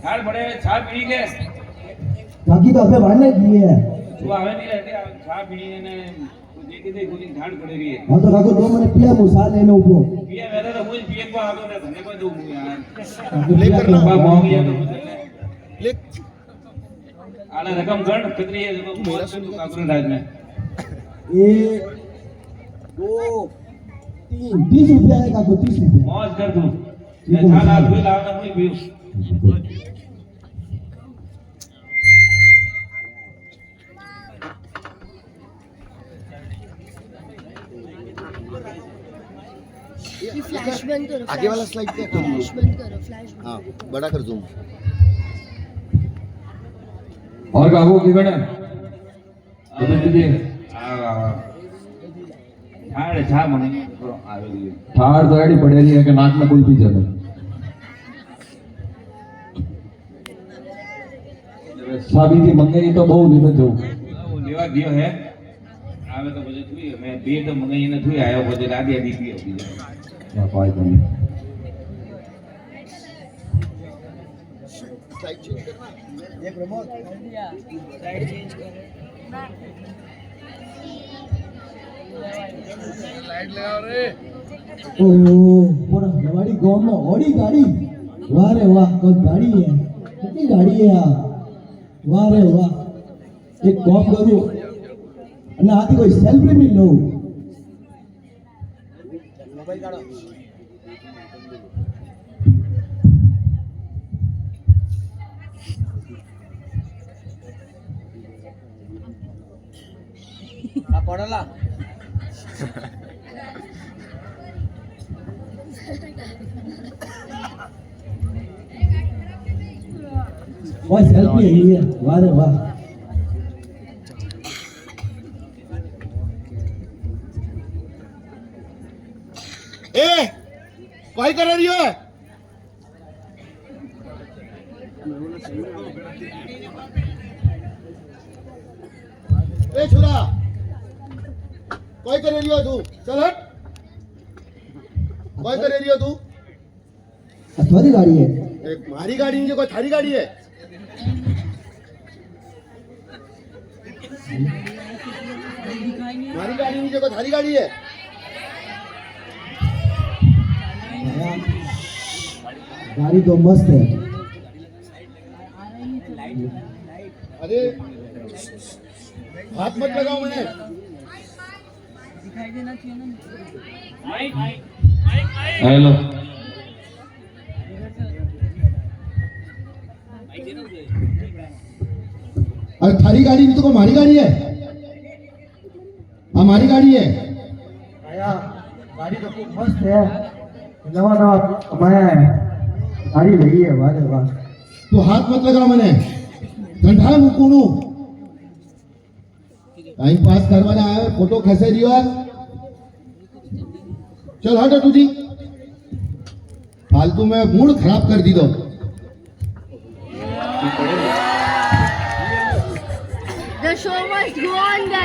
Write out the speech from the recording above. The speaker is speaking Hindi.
हाल बड़े छा पी के बाकी तो अबे भाड़ने की है तू आवे नहीं रहते छा पी ने देखी दे गुली ठाण पड़ी रही है हां तो काको दो मैंने पिया मुसाल लेने ऊपर पिया मेरा तो मुझे पिए को आगे ने धने को दो यार लेकर ना भाग गया तो ले आला रकम गण कितनी है देखो मेरा सुन काकुन राज में 1 2 3 30 रुपया है काको 30 रुपया मौज कर तू मैं छा लाख भी लाव ना मुझे भी ये फ्लैश बंद करो आगे वाला स्लाइड क्या फ्लैश बंद करो फ्लैश बंद हाँ बड़ा कर जूम और काको की गण તમે દીદી ठाण छा मने आवेली ઠાર તો એડી પડેલી है કે નાક में कुल्फी चले साबी थी मंगाई तो बहु दिन जो वो लेवा दियो है आवे तो बजे थी मैं बे तो मंगाई ने थी आयो बजे लादी आदी पी होती ना पाई नहीं स्लाइड चेंज करना एक रिमोट साइड चेंज करो लाइट लगाओ रे ओ पूरा हमारी गांव में ऑडी गाड़ी वाह रे वाह कोई गाड़ी है कितनी गाड़ी है यार वाह रे वाह एक काम करो અને આથી કોઈ સેલ્ફી બી લો मोबाइल काढो આ પડલા वाह सेल्फी है ये वाह रे वाह ए कोई कर रही हो ए छुरा कोई कर रही हो तू चल हट कोई कर रही हो तू तुम्हारी गाड़ी है एक मारी गाड़ी नहीं कोई थारी गाड़ी है मारी गाड़ी नहीं कोई थारी गाड़ी है गाड़ी तो मस्त है अरे हाथ मत लगाओ मैंने हेलो अरे थारी गाड़ी नहीं तो कोई मारी गाड़ी है हमारी गाड़ी है आया गाड़ी तो खूब मस्त है नवा नवा मैं गाड़ी लगी है वाह रे वाह तो हाथ मत लगा मैंने ठंडा मुकुनु टाइम पास करवाना है फोटो खसे दियो चल हटो तुझी फालतू में मूड खराब कर दी दो The show must go on, guys.